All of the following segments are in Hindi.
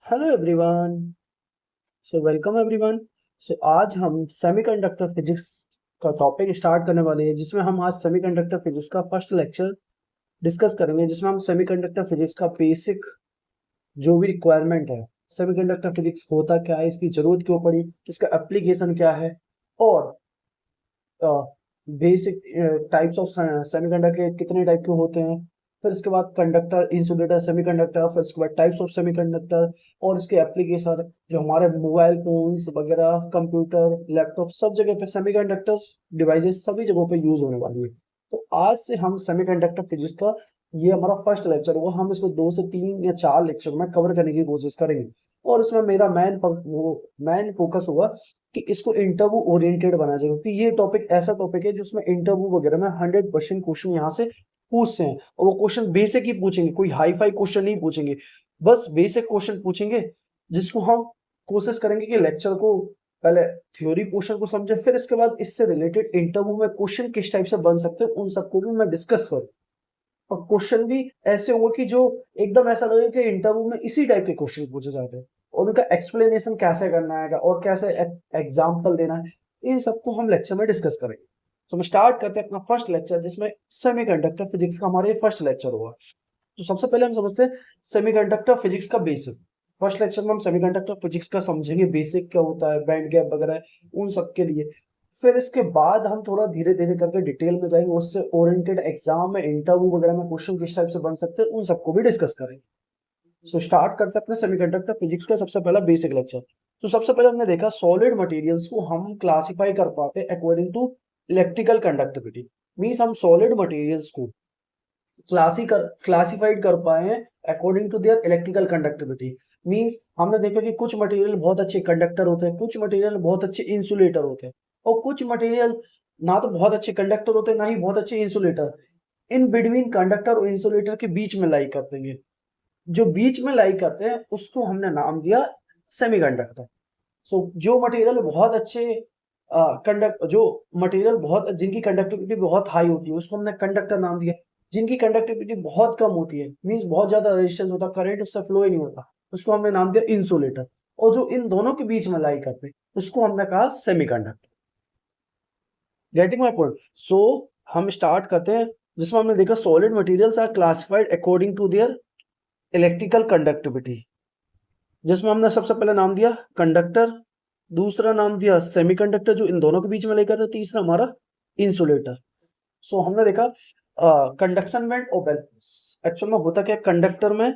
Hello everyone. Welcome everyone. आज हम सेमीकंडक्टर फिजिक्स का टॉपिक स्टार्ट करने वाले हैं, जिसमें हम आज सेमीकंडक्टर फिजिक्स का फर्स्ट लेक्चर डिस्कस करेंगे, जिसमें हम सेमीकंडक्टर फिजिक्स का बेसिक जो भी रिक्वायरमेंट है, सेमीकंडक्टर फिजिक्स होता क्या है, इसकी जरूरत क्यों पड़ी, इसका एप्लीकेशन क्या है, और बेसिक टाइप्स ऑफ सेमीकंडक्टर कितने टाइप के होते हैं, फिर इसके बाद कंडक्टर, इंसुलेटर, सेमीकंडक्टर, फिर इसके बाद टाइप्स ऑफ सेमीकंडक्टर और इसके एप्लीकेशन जो हमारे मोबाइल फोन्स वगैरह, कंप्यूटर, लैपटॉप, सब जगह पे सेमीकंडक्टर डिवाइसेस सभी जगहों पे यूज होने वाली है। तो आज से हम सेमीकंडक्टर फिजिक्स का ये हमारा फर्स्ट लेक्चर होगा। हम इसको 2 से 3 या 4 लेक्चर में कवर करने की कोशिश करेंगे, और इसमें मेरा मेन फोकस होगा कि इसको इंटरव्यू ओरिएंटेड बनाया जाए, क्योंकि ये टॉपिक ऐसा टॉपिक है जिसमें इंटरव्यू वगैरह में 100% क्वेश्चन यहाँ से पूछते हैं, और वो क्वेश्चन बेसिक ही पूछेंगे, कोई हाई फाई क्वेश्चन नहीं पूछेंगे, बस बेसिक क्वेश्चन पूछेंगे, जिसको हम कोशिश करेंगे कि लेक्चर को पहले थ्योरी पोर्शन को समझे, फिर इसके बाद इससे रिलेटेड इंटरव्यू में क्वेश्चन किस टाइप से बन सकते हैं उन सबको भी मैं डिस्कस करूँ। और क्वेश्चन भी ऐसे होंगे कि जो एकदम ऐसा लगे कि इंटरव्यू में इसी टाइप के क्वेश्चन पूछे जाते हैं, और उनका एक्सप्लेनेशन कैसे करना है और कैसे एग्जाम्पल देना है, इन सबको हम लेक्चर में डिस्कस करेंगे। तो हम स्टार्ट करते हैं अपना फर्स्ट लेक्चर, जिसमें सेमीकंडक्टर फिजिक्स का हमारा ये फर्स्ट लेक्चर होगा। तो सबसे पहले हम समझते हैं सेमीकंडक्टर फिजिक्स का बेसिक। फर्स्ट लेक्चर में हम सेमीकंडक्टर फिजिक्स का समझेंगे, बेसिक क्या होता है, बैंड गैप वगैरह उन सब के लिए। फिर इसके बाद हम थोड़ा धीरे धीरे करके डिटेल में जाएंगे, उससे ओरिएंटेड एग्जाम में, इंटरव्यू वगैरह में क्वेश्चन किस टाइप से बन सकते हैं उन सबको भी डिस्कस करेंगे। सो स्टार्ट करते हैं अपने सेमीकंडक्टर फिजिक्स का सबसे पहला बेसिक लेक्चर। तो सबसे पहले हमने देखा सॉलिड मटेरियल्स को हम क्लासिफाई कर पाते हैं according to electrical conductivity. Means हम सॉलिड मटेरियल्स को क्लासिफाइड कर पाए हैं according to their electrical conductivity. Means हमने देखा कि कुछ मटेरियल बहुत अच्छे कंडक्टर होते हैं, कुछ मटेरियल बहुत अच्छे इंसुलेटर होते हैं, और कुछ मटेरियल ना तो बहुत अच्छे कंडक्टर होते हैं, ना ही बहुत अच्छे इंसुलेटर, इन बिटवीन कंडक्टर और इंसुलेटर के बीच में लाई करते हैं। जो बीच में लाई करते हैं उसको हमने नाम दिया सेमीकंडक्टर। सो जो मटेरियल बहुत अच्छे जो मटेरियल बहुत जिनकी कंडक्टिविटी बहुत हाई होती है उसको हमने कंडक्टर नाम दिया। जिनकी कंडक्टिविटी बहुत कम होती है, मींस बहुत ज्यादा रेजिस्टेंस होता, करंट उससे फ्लो ही नहीं होता, उसको हमने नाम दिया इंसुलेटर। और जो इन दोनों के बीच में लाई करते हैं उसको हमने कहा semiconductor. Getting my point? So हम स्टार्ट करते हैं, जिसमें हमने देखा solid materials are classified according to their electrical conductivity, जिसमें हमने सबसे पहले नाम दिया कंडक्टर, दूसरा नाम दिया सेमीकंडक्टर जो इन दोनों के बीच में लेकर था, तीसरा हमारा इंसुलेटर। सो हमने देखा कंडक्शन बैंड और बैलेंस। एक्चुअल में होता क्या, कंडक्टर में,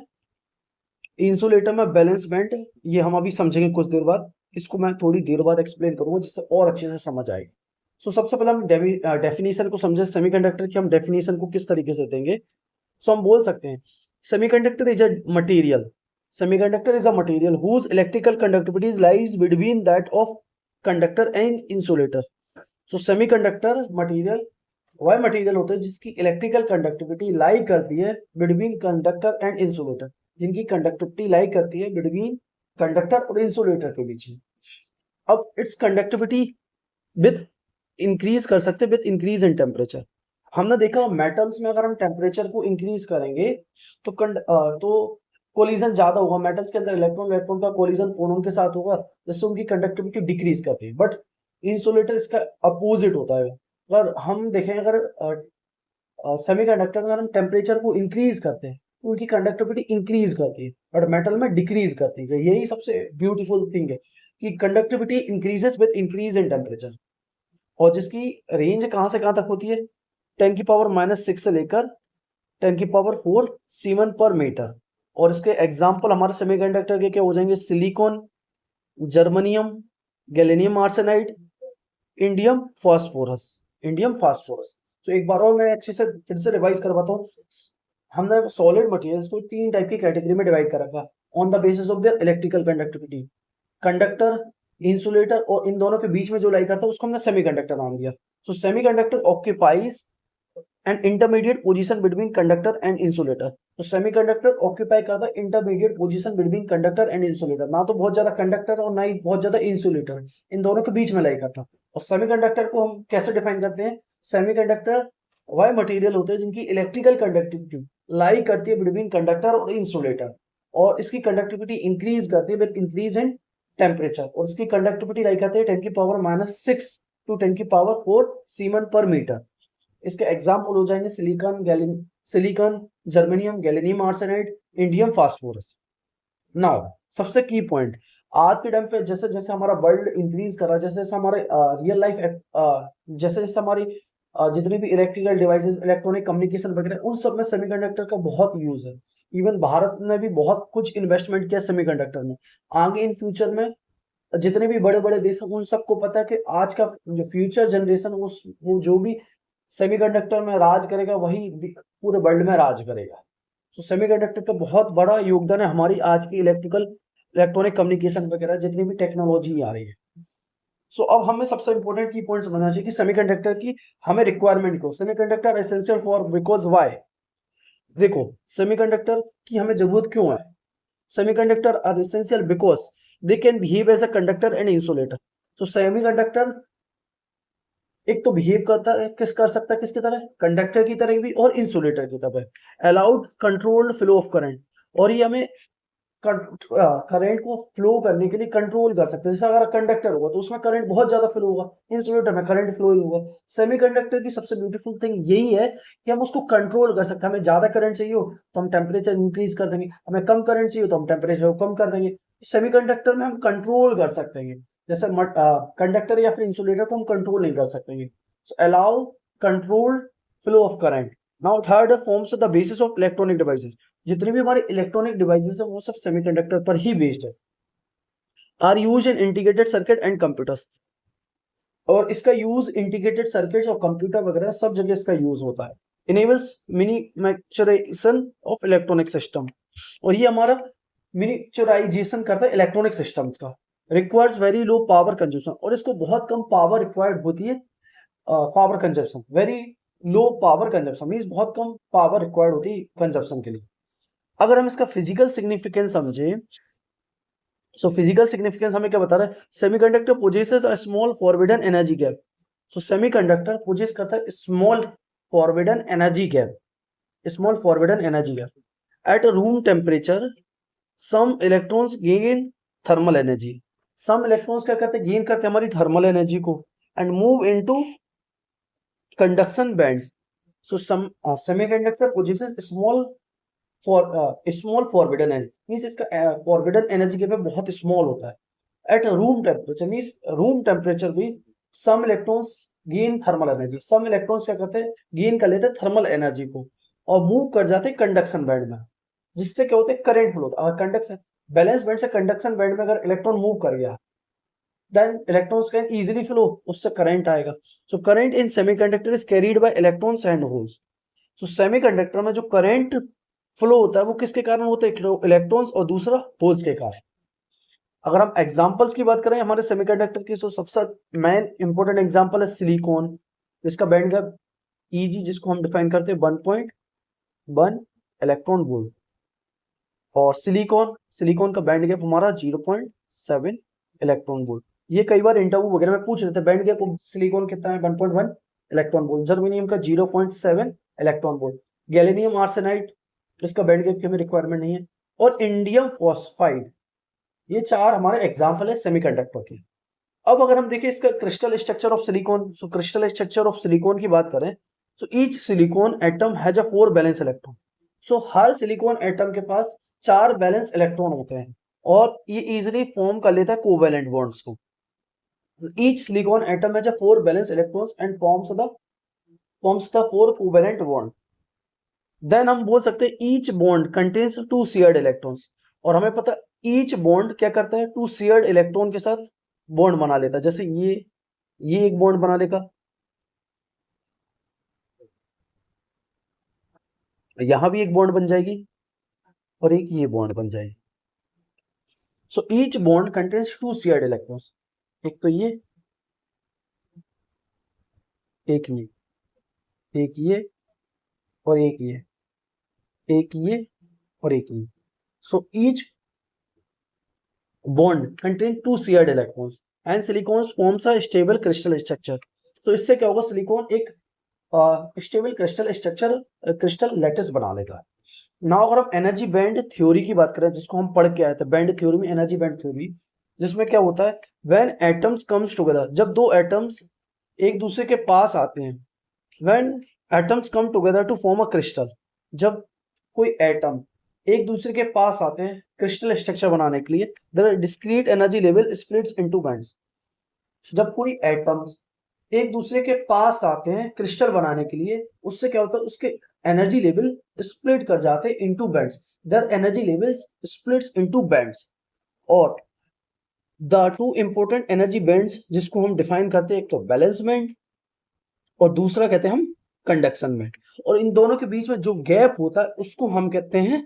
इंसुलेटर में बैलेंस बैंड, ये हम अभी समझेंगे कुछ देर बाद, इसको मैं थोड़ी देर बाद एक्सप्लेन करूंगा जिससे और अच्छे से समझ आएगी। सो सबसे पहले हम डेफिनेशन को समझे, सेमीकंडक्टर की हम डेफिनेशन को किस तरीके से देंगे। सो हम बोल सकते हैं semiconductor is a material, semiconductor is a material whose electrical conductivity lies between that of conductor and insulator. So semiconductor material वह मटेरियल होता है जिसकी इलेक्ट्रिकल कंडक्टिविटी लाई करती है बिटवीन कंडक्टर एंड इंसुलेटर, जिनकी कंडक्टिविटी लाई करती है बिटवीन कंडक्टर और इंसुलेटर के बीच में। अब इट्स कंडक्टिविटी विद इंक्रीज कर सकते हैं विद इंक्रीज इन टेम्परेचर। हमने देखा मेटल्स में अगर हम टेम्परेचर को इंक्रीज करेंगे तो तो कोलिजन ज्यादा होगा, मेटल्स के अंदर इलेक्ट्रॉन इलेक्ट्रॉन का कोलिजन फोनोन के साथ होगा, जिससे उनकी कंडक्टिविटी डिक्रीज करती है। बट इंसुलेटर इसका अपोजिट होता है। अगर हम देखें, अगर सेमीकंडक्टर में हम टेम्परेचर को इंक्रीज करते हैं तो उनकी कंडक्टिविटी इंक्रीज करती है, बट मेटल में डिक्रीज करती है। यही सबसे ब्यूटीफुल थिंग है कि conductivity increases with increase in temperature, और जिसकी रेंज कहां से कहां तक होती है, 10⁻⁻⁶ से लेकर 10⁻⁴ सीमेन पर मीटर। और इसके एग्जाम्पल हमारे सेमीकंडक्टर के क्या हो जाएंगे, silicon, germanium, gallium arsenide, indium phosphorus. तो एक बार और मैं अच्छे से फिर से रिवाइज करवाता हूँ। हमने सॉलिड मटेरियल्स को 3 टाइप की कैटेगरी में डिवाइड कर रखा on the basis of there electrical conductivity. Conductor, insulator और इन दोनों के बीच में जो लाई करता है उसको हमने सेमीकंडक्टर नाम दिया। So semiconductor occupies and intermediate position between conductor and insulator. तो सेमीकंडक्टर ऑक्यूपाई करता है intermediate position between conductor and insulator, ना तो बहुत ज्यादा कंडक्टर और ना ही बहुत ज्यादा इंसुलेटर, इन दोनों के बीच में लाई करता। और सेमीकंडक्टर को हम कैसे डिफाइन करते हैं, सेमीकंडक्टर वह मटेरियल होते हैं जिनकी इलेक्ट्रिकल कंडक्टिविटी लाई करती है बिटवीन कंडक्टर और इंसुलेटर। और इसकी कंडक्टिविटी इंक्रीज करती है विद इंक्रीज इन टेम्परेचर, और इसकी कंडक्टिविटी लाइक आती है 10⁻⁶ to 10⁴ सीमन पर मीटर। इसके एग्जाम्पल हो जाएंगे silicon, germanium, gallium arsenide, indium phosphorus. Now सबसे की पॉइंट, आज के टाइम पे जैसे जैसे हमारा वर्ल्ड इंक्रीज कर रहा है, जैसे जैसे हमारे रियल लाइफ जैसे जैसे हमारी जितने भी इलेक्ट्रिकल डिवाइसेस, इलेक्ट्रॉनिक कम्युनिकेशन वगैरह, उन सब में सेमीकंडक्टर का बहुत यूज है। इवन भारत ने भी बहुत कुछ इन्वेस्टमेंट किया सेमीकंडक्टर में। आगे इन फ्यूचर में जितने भी बड़े बड़े देश हैं उन सबको पता है कि आज का जो फ्यूचर जनरेशन वो जो भी सेमीकंडक्टर में राज करेगा वही पूरे वर्ल्ड में राज करेगा। तो सेमीकंडक्टर का बहुत बड़ा योगदान है हमारी आज की इलेक्ट्रॉनिक कम्युनिकेशन वगैरह जितनी भी टेक्नोलॉजी आ रही है। सो अब हमें सबसे इंपॉर्टेंट की पॉइंट समझना चाहिए कि सेमीकंडक्टर की हमें रिक्वायरमेंट क्यों, semiconductor essential for because why. देखो सेमीकंडक्टर की हमें जरूरत क्यों है, semiconductor are essential because they can behave as a conductor and insulator. तो सेमीकंडक्टर एक तो बिहेव करता है कर सकता है किसकी तरह, कंडक्टर की तरह भी और इंसुलेटर की तरह। Allowed controlled flow of current, और ये हमें करंट को फ्लो करने के लिए कंट्रोल कर सकते हैं। जैसे अगर कंडक्टर होगा तो उसमें करंट बहुत ज्यादा फ्लो होगा, इंसुलेटर में करंट फ्लो होगा। सेमीकंडक्टर की सबसे ब्यूटीफुल थिंग यही है कि हम उसको कंट्रोल कर सकते हैं। हमें ज्यादा करंट चाहिए हो तो हम टेम्परेचर इंक्रीज कर देंगे, हमें कम करंट चाहिए तो हम टेम्परेचर को कम कर देंगे। सेमीकंडक्टर में हम कंट्रोल कर सकते हैं, जैसे कंडक्टर या फिर इंसुलेटर को हम कंट्रोल नहीं कर सकते। Allow controlled flow of current. Now third forms the basis of electronic devices. जितने भी हमारे इलेक्ट्रॉनिक डिवाइसेस है वो सब सेमीकंडक्टर पर ही बेस्ड है। Are use in integrated circuit and computers, और इसका यूज इंटीग्रेटेड सर्किट्स और कंप्यूटर वगैरह सब जगह इसका यूज होता है। Enables miniaturisation of electronic system, और ये हमारा मिनिएचराइजेशन करता है इलेक्ट्रॉनिक सिस्टम्स का। Requires very low power consumption, और इसको बहुत कम पावर रिक्वायर्ड होती है। Power consumption very low power consumption means बहुत कम पावर रिक्वायर्ड होती है कंजप्शन के लिए। अगर हम इसका फिजिकल सिग्निफिकेंस समझे, सो फिजिकल सिग्निफिकेंस हमें क्या बता रहा है, semiconductor possesses a small forbidden energy gap. So semiconductor possess करता है small forbidden energy gap, small forbidden energy gap. At room temperature some electrons gain thermal energy, some electrons क्या करते हैं, गेन करते हैं हमारी थर्मल एनर्जी को, and move into conduction band. So semiconductor possesses small forbidden energy, means इसका फॉरबिडन एनर्जी के पे बहुत स्मॉल होता है। At room temperature means room temperature भी some electrons gain thermal energy, some electrons क्या करते हैं, गेन कर लेते हैं थर्मल एनर्जी को और मूव कर जाते हैं कंडक्शन बैंड में, जिससे क्या होता है, करंट फ्लो होता है। अगर कंडक्शन बैलेंस बैंड से कंडक्शन बैंड में अगर इलेक्ट्रॉन मूव कर गया then electrons can easily flow, उससे करंट आएगा। so current in semiconductor is carried by electrons and holes। so semiconductor में जो करंट फ्लो होता है वो किसके कारण होता है, इलेक्ट्रॉन्स और दूसरा होल्स के कारण। अगर हम एग्जांपल्स की बात करें हमारे सेमीकंडक्टर की, तो सबसे मेन इंपॉर्टेंट एग्जांपल है सिलिकॉन, जिसका बैंड गैप Eg जिसको हम डिफाइन करते हैं 1.1 इलेक्ट्रॉन वोल्ट, और सिलिकॉन का बैंड गैप हमारा 0.7 इलेक्ट्रॉन वोल्ट। ये कई बार इंटरव्यू वगैरह में पूछ रहे थे, बैंड गैप सिलिकॉन कितना है, 1.1 इलेक्ट्रॉन वोल्ट। जर्मेनियम का 0.7 इलेक्ट्रॉन वोल्ट। गैलिनियम आर्सेनाइड, इसका बैंड गैप की हमें रिक्वायरमेंट नहीं है। और इंडियम फॉस्फाइड, ये चार हमारे एग्जाम्पल है सेमीकंडक्टर के। अब अगर हम देखें इसका crystal structure of silicon, so crystal structure of silicon की बात करें, so each silicon atom has a 4 balance electron. So her silicon atom के पास 4 बैलेंस इलेक्ट्रॉन होते हैं, और ये इजिली फॉर्म कर लेता है कोवैलेंट बॉन्ड्स को। Each silicon atom has a 4 valence electrons and forms the 4 covalent bond. Then हम बोल सकते हैं each bond contains 2 shared electrons, और हमें पता है ईच बॉन्ड क्या करता है, 2 शेयर्ड इलेक्ट्रॉन के साथ बॉन्ड बना लेता है। जैसे ये एक बॉन्ड बना लेगा, यहां भी एक बॉन्ड बन जाएगी, और एक ये बॉन्ड बन जाएगी। So each bond contains 2 shared electrons, एक तो ये, एक ये, एक ये, और एक ये, एक ये, और एक ये। So each bond contain 2 shared electrons and silicon forms a stable crystal structure। so इससे क्या होगा, सिलिकॉन एक stable crystal structure, crystal lattice बना लेगा। नाउ अगर हम एनर्जी बैंड थ्योरी की बात करें, जिसको हम पढ़ के आए थे बैंड थ्योरी में, एनर्जी बैंड थ्योरी, जिसमें क्या होता है, व्हेन एटम्स कम्स टुगेदर, जब दो एटम्स एक दूसरे के पास आते हैं, when atoms come together to form a crystal, जब कोई एटम एक दूसरे के पास आते हैं क्रिस्टल स्ट्रक्चर बनाने के लिए, the discrete energy level splits into bands, जब कोई एटम्स एक दूसरे के पास आते हैं क्रिस्टल बनाने के लिए, उससे क्या होता है, उसके एनर्जी लेवल स्प्लिट कर जाते हैं into bands, their energy levels splits into bands. और the two important energy bands जिसको हम डिफाइन करते हैं, एक तो बैलेंस बैंड और दूसरा कहते हैं हम कंडक्शन बैंड, और इन दोनों के बीच में जो गैप होता है उसको हम कहते हैं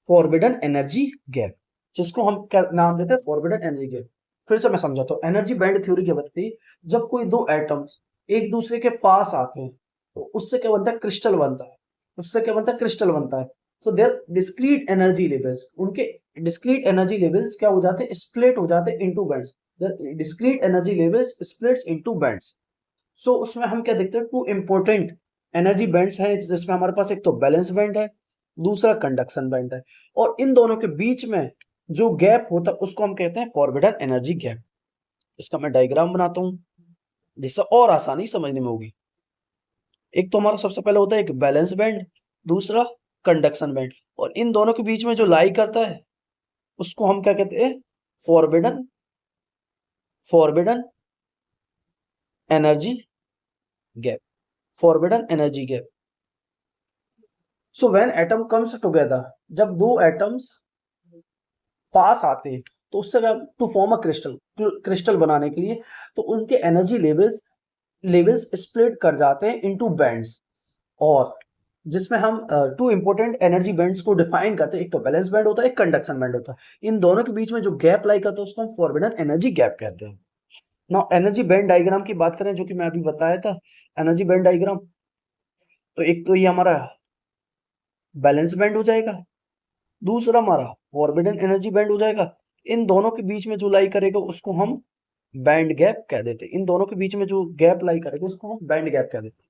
फॉरबिडन एनर्जी गैप, जिसको हम क्या नाम देते हैं, फॉरबिडन एनर्जी गैप। फिर से मैं समझाता हूँ, एनर्जी बैंड थ्योरी क्या बताती है, जब कोई दो एटम्स एक दूसरे के पास आते हैं तो उससे क्या बनता है, क्रिस्टल बनता है, उससे क्या बनता है, क्रिस्टल बनता है। So their discrete energy levels, उनके डिस्क्रीट एनर्जी लेवल्स क्या हो जाते हैं, स्प्लिट हो जाते हैं into bands, discrete energy levels splits into bands. So उसमें हम क्या देखते हैं, टू इंपॉर्टेंट एनर्जी बैंड्स हैं, जिसमें हमारे पास एक तो बैलेंस बैंड है, दूसरा कंडक्शन बैंड है, और इन दोनों के बीच में जो गैप होता है उसको हम कहते हैं फॉरबिडन एनर्जी गैप। इसका मैं डायग्राम बनाता हूं जिससे और आसानी समझने में होगी। एक तो हमारा सबसे पहले होता है एक बैलेंस बैंड, दूसरा कंडक्शन बैंड, और इन दोनों के बीच में जो लाई करता है उसको हम क्या कहते हैं, forbidden forbidden energy gap, forbidden energy gap. So when atom comes together, जब दो एटम्स पास आते हैं तो उससे to form a crystal, crystal बनाने के लिए, तो उनके एनर्जी लेवल्स लेवल्स स्प्लिट कर जाते हैं इनटू बैंड्स, और जिसमें हम टू इंपॉर्टेंट एनर्जी बैंड्स को डिफाइन करते हैं, एक तो बैलेंस बैंड होता है, एक कंडक्शन बैंड होता है। इन दोनों के बीच में जो गैप लाई करता है उसको हम फॉरबिडन एनर्जी गैप कहते हैं। नाउ एनर्जी बैंड डायग्राम की बात करें, जो कि मैं अभी बताया था, एनर्जी बैंड डायग्राम, तो एक तो ये हमारा बैलेंस बैंड हो जाएगा, दूसरा हमारा फॉरबिडन एनर्जी बैंड हो जाएगा। इन दोनों के बीच में जो लाई करेगा उसको हम बैंड गैप कह देते हैं, इन दोनों के बीच में जो गैप लाई करेगा उसको हम बैंड गैप कह देते हैं,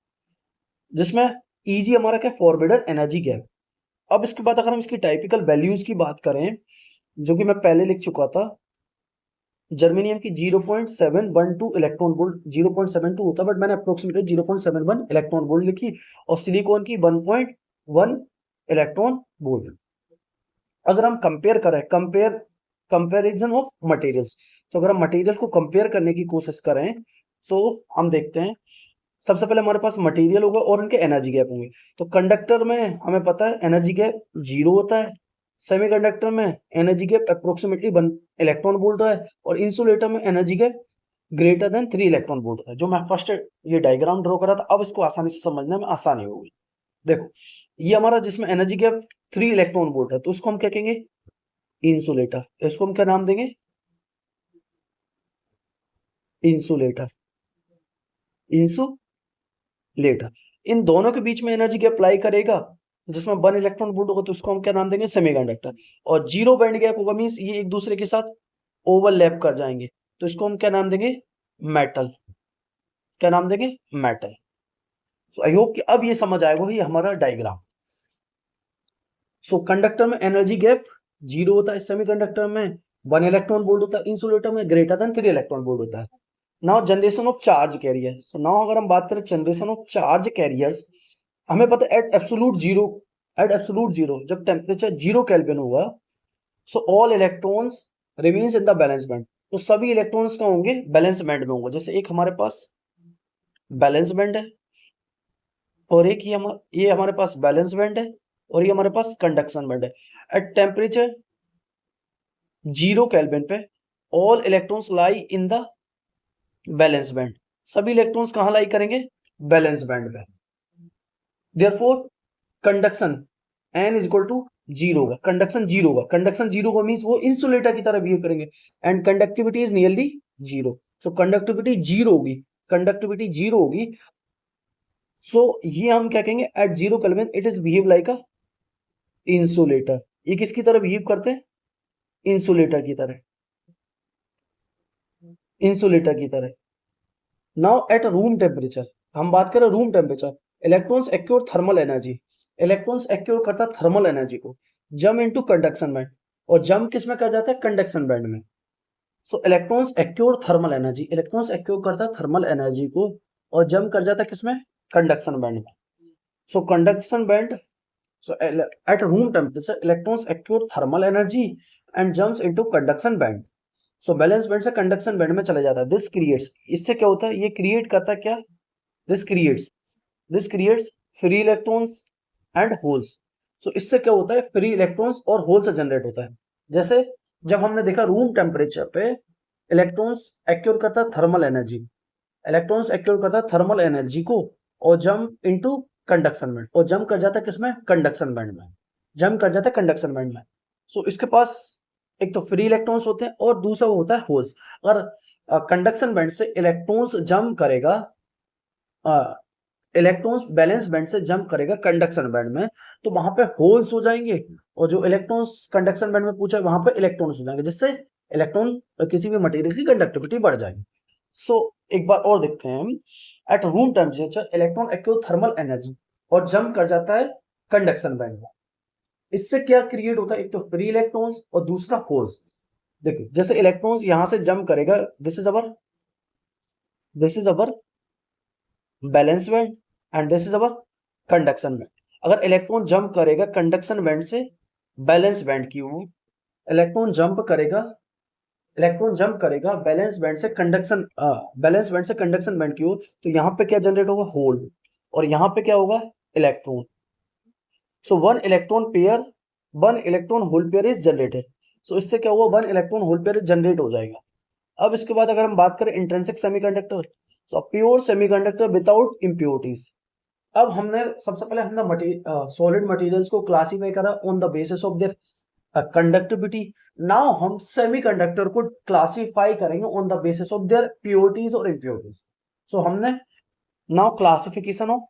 जिसमें ईजी हमारा क्या, फॉरबिडन एनर्जी गैप। अब इसके बाद अगर हम इसकी टाइपिकल वैल्यूज की बात करें, जो कि मैं पहले लिख चुका था, जर्मेनियम की 0.712 इलेक्ट्रॉन वोल्ट, 0.72 होता है बट मैंने अप्रोक्सीमेटली 0.71 इलेक्ट्रॉन वोल्ट लिखी, और सिलिकॉन की 1.1 इलेक्ट्रॉन वोल्ट। अगर हम कंपेयर करें, कंपेरिजन ऑफ मटेरियल्स, तो अगर हम मटेरियल को कंपेयर करने की कोशिश करें तो हम देखते हैं, सबसे पहले हमारे पास मटेरियल होगा और उनके एनर्जी गैप होंगे। तो कंडक्टर में हमें पता है एनर्जी गैप 0 होता है, सेमीकंडक्टर में energy gap approximately 1 electron volt है, और इंसुलेटर में energy gap greater than 3 electron volt है। जो मैं फर्स्ट ये डायग्राम ड्रॉ करा था, अब इसको आसानी से समझने में आसानी होगी। देखो ये हमारा जिसमें एनर्जी गैप 3 इलेक्ट्रॉन वोल्ट है, तो उसको हम क्या कहेंगे, इंसुलेटर। इसको हम क्या नाम देंगे, इंसुलेटर, इंसुलेटर। इन दोनों के बीच में एनर्जी गैप अप्लाई करेगा, जिसमें 1 इलेक्ट्रॉन वोल्ट होगा, तो उसको हम क्या नाम देंगे, सेमीकंडक्टर। और 0 बैंड गैप होगा, मींस ये एक दूसरे के साथ ओवरलैप कर जाएंगे, तो इसको हम क्या नाम देंगे, मेटल। क्या नाम देंगे, मेटल। सो आई होप कि अब ये समझ आएगा, ये हमारा डायग्राम। सो कंडक्टर में एनर्जी गैप 0 होता है, सेमीकंडक्टर में 1 इलेक्ट्रॉन वोल्ट होता है, इंसुलेटर में ग्रेटर देन 3 इलेक्ट्रॉन वोल्ट होता है। Now generation of charge carrier, so now अगर हम बात करें जनरेशन ऑफ चार्ज कैरियर्स, हमें पता है एट एब्सोलूट जीरो जब टेम्परेचर 0 केल्विन होगा, so all electrons remains in the valence band, तो सभी इलेक्ट्रॉन्स का होंगे बैलेंस बैंड में होंगे। जैसे एक हमारे पास बैलेंस बैंड है, और एक ये हमारे पास बैलेंस बैंड है, और ये हमारे पास कंडक्शन बैंड है। एट टेम्परेचर 0 केल्विन पे all electrons lie in the valence band, सभी इलेक्ट्रॉन्स कहां लाई करेंगे, बैलेंस बैंड पे। Therefore conduction n is equal to 0 होगा, कंडक्शन 0 होगा, कंडक्शन 0 होगा मींस वो इंसुलेटर की तरह बिहेव करेंगे, and conductivity is nearly 0। So conductivity 0 होगी, कंडक्टिविटी 0 होगी। सो ये हम क्या कहेंगे, at 0 kelvin it is behave like a insulator. ये किसकी तरह बिहेव करते हैं, इंसुलेटर की तरह, इंसुलेटर की तरह। नाउ एट रूम टेम्परेचर, हम बात करें room temperature, electrons acquire thermal energy, electrons acquire करता है थर्मल एनर्जी को, जम इनटू कंडक्शन बैंड, और जम किस में कर जाता है, कंडक्शन बैंड में। So electrons acquire thermal energy, electrons acquire करता है थर्मल एनर्जी को और जम कर जाता है किसमें, कंडक्शन बैंड में। So conduction band, so at room temperature electrons accrue thermal energy and jumps into conduction band, so balance band से कंडक्शन बैंड में चले जाता है। दिस क्रिएट्स, इससे क्या होता है, ये क्रिएट करता है क्या, this creates free electrons and holes. So इससे क्या होता है, फ्री इलेक्ट्रॉन्स और होल्स जनरेट होता है। जैसे जब हमने देखा रूम टेम्परेचर पे इलेक्ट्रॉन्स एक्यूर करता है थर्मल एनर्जी, इलेक्ट्रॉन्स एक्यूर करता है थर्मल एनर्जी को और जंप इनटू कंडक्शन बैंड, और जंप कर जाता है किसमें, कंडक्शन बैंड में, जंप कर जाता है कंडक्शन बैंड में। सो इसके पास एक तो फ्री इलेक्ट्रॉन्स होते हैं और दूसरा होता है होल्स। अगर कंडक्शन बैंड से इलेक्ट्रॉन्स जंप करेगा, इलेक्ट्रॉन्स बैलेंस बैंड से जंप करेगा कंडक्शन बैंड में, तो वहां पे होल्स हो जाएंगे, और जो इलेक्ट्रॉन्स कंडक्शन बैंड में पूछा है वहां पे इलेक्ट्रॉन्स हो जाएंगे, जिससे इलेक्ट्रॉन किसी भी मटेरियल की कंडक्टिविटी बढ़ जाएगी। सो एक बार और देखते हैं हम, at room temperature electron acquire thermal energy और जंप कर जाता है कंडक्शन बैंड में। इससे क्या क्रिएट होता है, एक तो फ्री इलेक्ट्रॉन्स और दूसरा होल्स। देखो जैसे इलेक्ट्रॉन्स यहां से जंप करेगा, this is our balance band and this is our conduction band. अगर इलेक्ट्रॉन जंप करेगा कंडक्शन बैंड से बैलेंस बैंड की ओर, इलेक्ट्रॉन जंप करेगा इलेक्ट्रॉन जंप करेगा बैलेंस बैंड से कंडक्शन बैंड की ओर, तो यहाँ पे क्या जनरेट होगा, होल, और यहाँ पे क्या होगा, electron. So one electron hole pair is generated. So इससे क्या हुआ, one electron hole pair generate हो जाएगा। अब इसके बाद अगर हम बात करें intrinsic semiconductor, so pure semiconductor without impurities. अब हमने सबसे पहले हमने सॉलिड मटेरियल्स को क्लासीफाई करा on the basis of their conductivity. Now हम सेमीकंडक्टर को क्लासीफाई करेंगे on the basis of their purities और इम्प्योरिटीज। सो हमने नाउ क्लासिफिकेशन ऑफ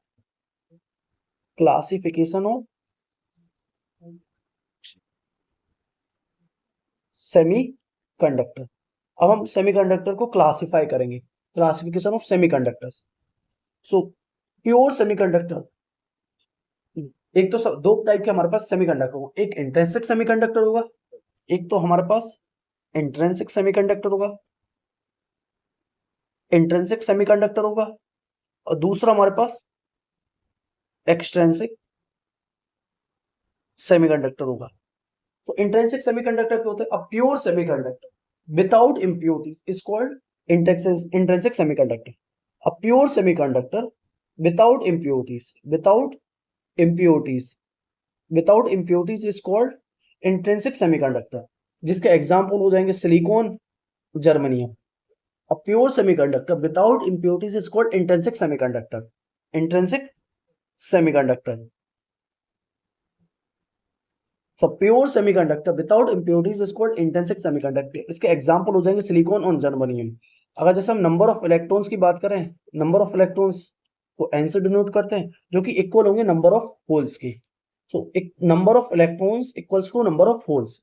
सेमीकंडक्टर। अब हम सेमीकंडक्टर को क्लासीफाई करेंगे, classification of semiconductors. So pure semiconductor, एक तो दो टाइप के हमारे पास सेमीकंडक्टर होगा, एक इंट्रिंसिक सेमीकंडक्टर होगा, एक तो हमारे पास इंट्रिंसिक सेमीकंडक्टर होगा इंट्रिंसिक सेमीकंडक्टर होगा, और दूसरा हमारे पास एक्सट्रिंसिक सेमीकंडक्टर होगा। तो इंट्रिंसिक सेमीकंडक्टर क्या होता है, a pure semiconductor without impurities is called intrinsic semiconductor. A pure semiconductor without impurities without impurities is called intrinsic semiconductor, जिसके एग्जांपल हो जाएंगे silicon, germanium. A pure semiconductor without impurities is called intrinsic semiconductor. Intrinsic semiconductor. So pure semiconductor without impurities is called intrinsic semiconductor. इसके एग्जाम्पल हो जाएंगे सिलिकॉन और जर्मनियम। अगर जैसे हम नंबर ऑफ इलेक्ट्रॉन्स की बात करें, नंबर ऑफ इलेक्ट्रॉन्स को n से डिनोट करते हैं, जो कि इक्वल होंगे नंबर ऑफ होल्स की। सो एक number of electrons equals to number of holes,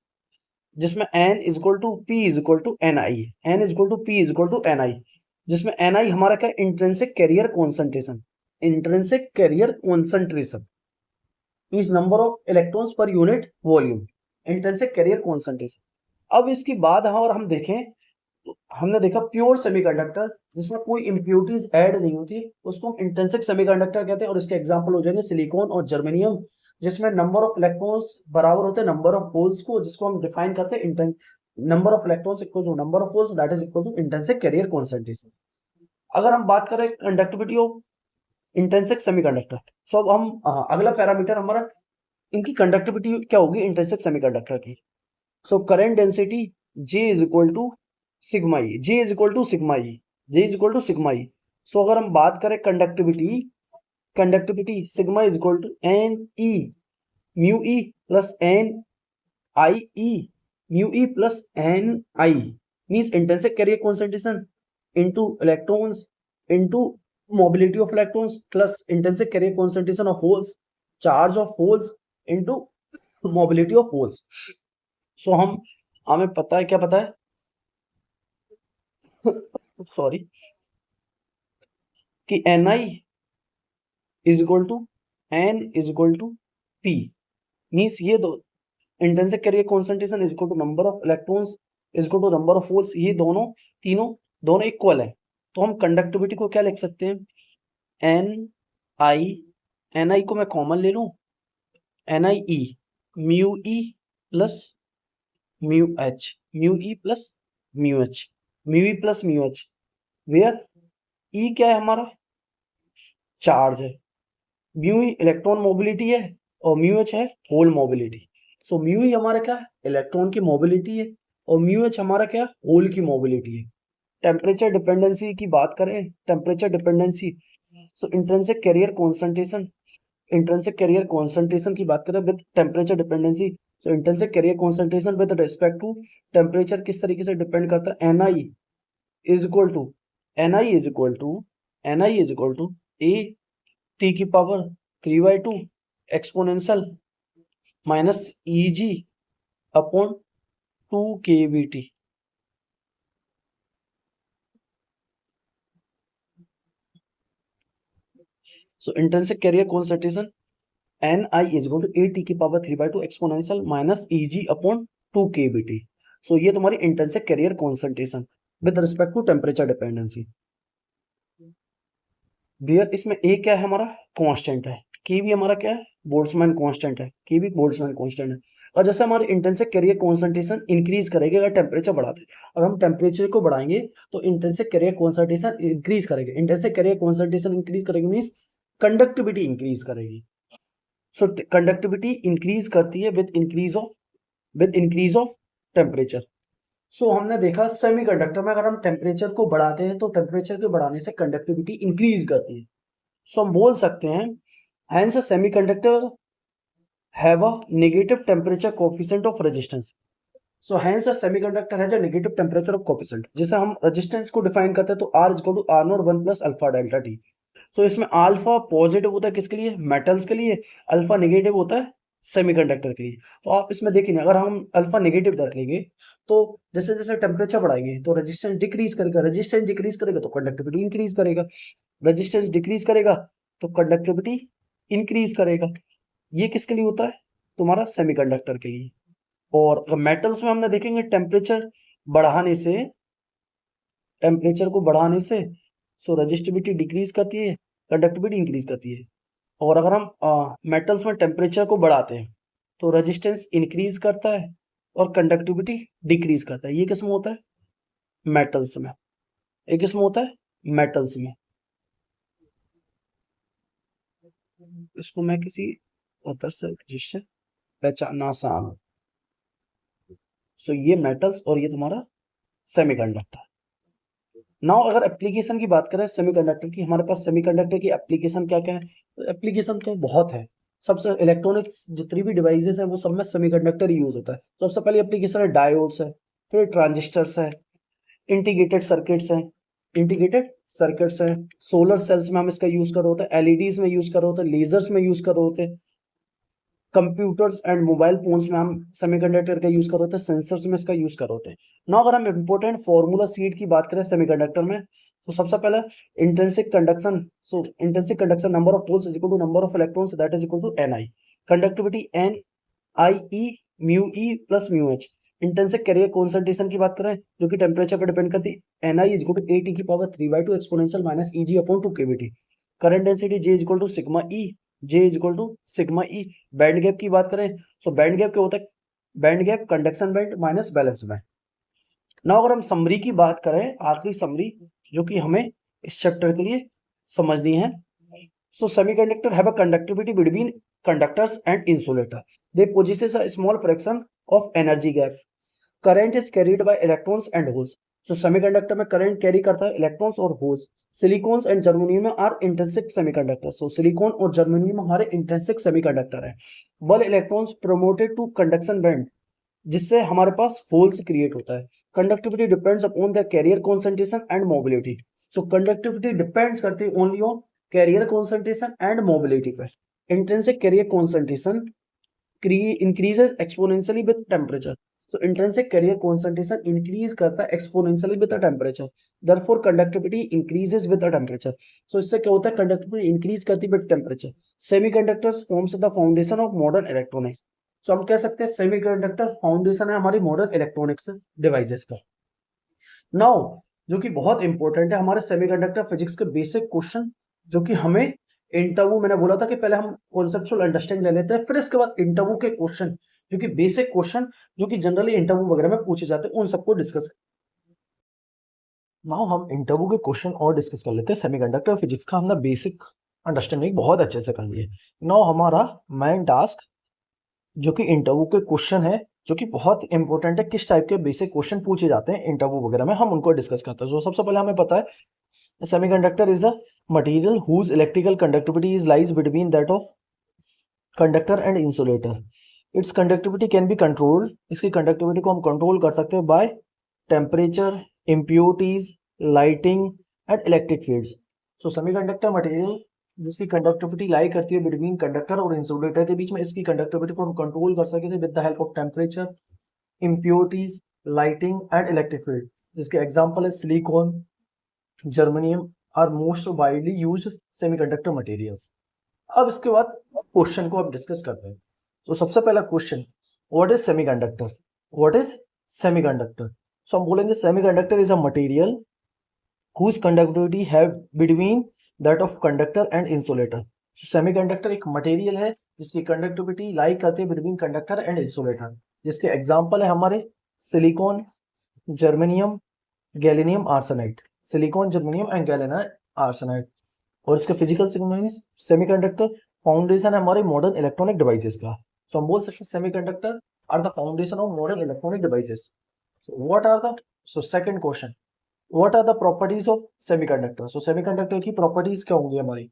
जिसमें n is equal to p is equal to ni, n is equal to p is equal to ni, जिसमें ni हमारा क्या, intrinsic carrier concentration. Intrinsic carrier concentration is number of electrons per unit volume, intrinsic carrier concentration. अब इसकी बात और हम देखें तो हमने देखा प्योर सेमीकंडक्टर जिसमें कोई इम्प्योरिटीज ऐड नहीं होती, उसको हम इंट्रिंसिक सेमीकंडक्टर कहते हैं, और इसके एग्जांपल हो जाएंगे सिलिकॉन और जर्मेनियम, जिसमें नंबर ऑफ इलेक्ट्रॉन्स बराबर होते हैं नंबर ऑफ होल्स को, जिसको हम डिफाइन करते हैं number of electrons equal to number of holes, that is equal to intrinsic carrier concentration. अगर हम बात करें conductivity of intrinsic semiconductor, so अब हम अगला पैरामीटर हमारा इनकी कंडक्टिविटी क्या होगी इंट्रिंसिक सेमीकंडक्टर की। So current density J is equal to sigma E, J is equal to sigma E, J is equal to sigma E. So अगर हम बात करें conductivity sigma is equal to n e mu e plus n i e, mu e plus n i means intrinsic carrier concentration into electrons into mobility of electrons plus intrinsic carrier concentration of holes, charge of holes into mobility of holes. So हमें पता है, क्या पता है सॉरी, कि Ni is equal to n is equal to P means ये दो intrinsic carrier concentration is equal to number of electrons is equal to number of holes, ये दोनों तीनों दोनों इक्वल है। तो हम कंडक्टिविटी को क्या लिख सकते हैं, एन आई को मैं कॉमन ले लूं, n i e mu e plus mu h, mu e plus mu h, mu e plus mu h, where e क्या है हमारा, चार्ज है, म्यू ई इलेक्ट्रॉन मोबिलिटी है और म्यू एच है whole mobility. So mu E हमारा क्या है, इलेक्ट्रॉन की मोबिलिटी है और म्यू एच हमारा क्या, होल की मोबिलिटी है। टेम्परेचर डिपेंडेंसी की बात करें, temperature dependency, so intrinsic carrier concentration, intrinsic carrier concentration की बात करें with temperature dependency, so intrinsic carrier concentration with respect to temperature किस तरीके से डिपेंड करता है, n i is equal to n i is equal to n i is equal to A T की power 3/2 exponential minus E g upon 2 kBT। So intrinsic carrier concentration Ni is equal to a t की power 3/2 exponential minus Eg upon 2 kBT। So ये तुम्हारी intrinsic carrier concentration with respect to temperature dependency. भैया इसमें ए क्या है हमारा, कांस्टेंट है, के भी हमारा क्या है, बोल्ट्जमैन कांस्टेंट है, के भी बोल्ट्जमैन कांस्टेंट है। और जैसे हमारे इंट्रिंसिक कैरियर कॉन्सेंट्रेशन इंक्रीज करेगी अगर टेम्परेचर बढ़ाते, अगर हम टेम्परेचर को बढ़ाएंगे तो इंट्रिंसिक कैरियर कॉन्सेंट्रेशन इंक्रीज करेगी, इंट्रिंसिक कैरियर कॉन्सेंट्रेशन इंक्रीज करेगी मीन्स कंडक्टिविटी इंक्रीज करेगी। सो कंडक्टिविटी इंक्रीज करती है विद इंक्रीज ऑफ टेम्परेचर। सो हमने देखा सेमीकंडक्टर में अगर हम टेम्परेचर को बढ़ाते हैं तो टेम्परेचर के बढ़ाने से कंडक्टिविटी इंक्रीज करती है। सो हम बोल सकते हैं hence a semiconductor have a negative temperature coefficient of resistance. So hence a semiconductor has a negative temperature of coefficient. जैसे हम रेजिस्टेंस को डिफाइन करते हैं तो R equal to R naught 1 plus alpha delta T. So इसमें अल्फा पॉजिटिव होता है किसके लिए, मेटल्स के लिए, अल्फा नेगेटिव होता है सेमीकंडक्टर के लिए। तो आप इसमें देखेंगे अगर हम अल्फा नेगेटिव रख लेंगे तो जैसे जैसे टेम्परेचर बढ़ाएंगे तो रेजिस्टेंस डिक्रीज करेगा, रेजिस्टेंस डिक्रीज करेगा तो कंडक्टिविटी इंक्रीज करेगा, रेजिस्टेंस डिक्रीज करेगा तो कंडक्टिविटी इंक्रीज करेगा। ये किसके लिए होता है, तुम्हारा सेमीकंडक्टर के लिए। और मेटल्स में हमने देखेंगे टेम्परेचर को बढ़ाने से सो रेजिस्टिविटी डिक्रीज करती है, कंडक्टिविटी इंक्रीज करती है। और अगर हम मेटल्स में टेम्परेचर को बढ़ाते हैं तो रेजिस्टेंस इंक्रीज करता है और कंडक्टिविटी डिक्रीज करता है। ये किस में होता है, मेटल्स में। ये किस में होता है, मेटल्स में। इसको मैं किसी उधर से जिससे पहचानना आसान हो। सो ये मेटल्स और ये तुम्हारा सेमीकंडक्टर। नाउ अगर एप्लीकेशन की बात करें सेमीकंडक्टर की, हमारे पास सेमीकंडक्टर की एप्लीकेशन क्या क्या है, तो एप्लीकेशन तो बहुत है। सबसे इलेक्ट्रॉनिक्स जितनी भी डिवाइसेस हैं वो सब में सेमीकंडक्टर यूज होता है। तो सबसे पहले एप्लीकेशन है डायोड्स है, फिर ट्रांजिस्टर्स है, इंटीग्रेटेड सर्किट्स है, इंटीग्रेटेड सर्किट्स है, सोलर सेल्स में हम इसका यूज कर रहे होते हैं, एलईडीज में यूज कर रहे होते हैं, लेजर्स में यूज कर रहे होते हैं, कंप्यूटर्स एंड मोबाइल फोन्स में हम सेमीकंडक्टर का यूज कर रहे होते हैं, सेंसर्स में इसका यूज कर रहे होते हैं। ना अगर हम इंपॉर्टेंट फॉर्मूला सीट की बात करें सेमीकंडक्टर में तो सबसे पहले intrinsic conduction, so intrinsic conduction number of holes is equal to number of electrons that is equal to Ni, conductivity NIe mu e plus mu h. Intrinsic carrier concentration की बात करें जो कि टेम्परेचर पर डिपेंड करती है, Ni is equal to AT की power 3/2 exponential minus Eg upon 2 kBT। Current density J is equal to sigma E, J is equal to sigma E। Band gap की बात करें सो बैंड गैप क्या होता है, band gap conduction band minus valence band. ना अगर हम समरी की बात करें, आखिरी समरी जो कि हमें इस चैप्टर के लिए समझनी है, so semiconductor have a conductivity between conductors and insulator, they possesses a small fraction of energy gap, current is carried by electrons and holes। So semiconductor में करंट कैरी करता है इलेक्ट्रॉन्स और holes. Silicons and germanium are intrinsic semiconductor, so silicon और जर्मेनियम हमारे इंट्रिंसिक सेमीकंडक्टर है। बल electrons promoted to conduction band, जिससे हमारे पास होल्स क्रिएट होता है। Conductivity depends upon the carrier concentration and mobility, so conductivity depends करती है only on carrier concentration and mobility पे। Intrinsic carrier concentration increases exponentially with temperature, so intrinsic carrier concentration increase करता है exponentially with the temperature, therefore conductivity increases with the temperature. So इससे क्या होता है, कंडक्टिविटी इंक्रीज करती है with temperature. Semiconductors forms the foundation of modern electronics. So हम कह सकते हैं सेमीकंडक्टर फाउंडेशन है हमारी मॉडर्न इलेक्ट्रॉनिक्स डिवाइसेस का। नाउ जो कि बहुत इंपॉर्टेंट है हमारे सेमीकंडक्टर फिजिक्स के बेसिक क्वेश्चन, जो कि हमें इंटरव्यू, मैंने बोला था कि पहले हम कॉन्सेप्चुअल अंडरस्टैंडिंग ले लेते हैं, फिर इसके बाद इंटरव्यू के क्वेश्चन, जो कि बेसिक क्वेश्चन जो कि जनरली इंटरव्यू वगैरह में पूछे जाते हैं, उन सबको डिस्कस। नाउ हम इंटरव्यू के क्वेश्चन और डिस्कस कर लेते हैं। सेमीकंडक्टर फिजिक्स का हमने बेसिक अंडरस्टैंडिंग बहुत अच्छे से कर लिए। नाउ हमारा मेन टास्क जो कि इंटरव्यू के क्वेश्चन है, जो कि बहुत इंपॉर्टेंट है, किस टाइप के बेसिक क्वेश्चन पूछे जाते हैं इंटरव्यू वगैरह में, हम उनको डिस्कस करते हैं। तो सबसे पहले हमें पता है semiconductor is a material whose electrical conductivity is lies between that of conductor and insulator. Its conductivity can be controlled, इसकी कंडक्टिविटी को हम कंट्रोल कर सकते हैं by temperature, impurities, lighting and electric fields. So semiconductor material जिसकी कंडक्टिविटी लाई करती है बिटवीन कंडक्टर और इंसुलेटर के बीच में, इसकी कंडक्टिविटी को हम कंट्रोल कर सकते हैं with the help of temperature, impurities, lighting and electric field. जिसके एग्जांपल है silicon, germanium are most widely used semiconductor materials. अब इसके बाद क्वेश्चन को अब डिस्कस करते हैं। तो सबसे पहला question, what is semiconductor? What is semiconductor? So हम बोलेंगे semiconductor is a material whose conductivity है between that of conductor and insulator. Semiconductor एक मटेरियल है जिसकी कंडक्टिविटी लाई करती है बिटवीन कंडक्टर एंड इंसुलेटर। जिसके एग्जांपल है हमारे silicon, germanium, gallium arsenide, silicon, germanium and gallium arsenide. और इसका फिजिकल सिग्निफिकेंस, सेमीकंडक्टर फाउंडेशन है हमारे मॉडर्न इलेक्ट्रॉनिक डिवाइसेस का। सो हम बोल सकते हैं semiconductor are the foundation of modern electronic devices. So what are the, so second question, what are the properties of semiconductor? So semiconductor की प्रॉपर्टीज क्या होंगी हमारी?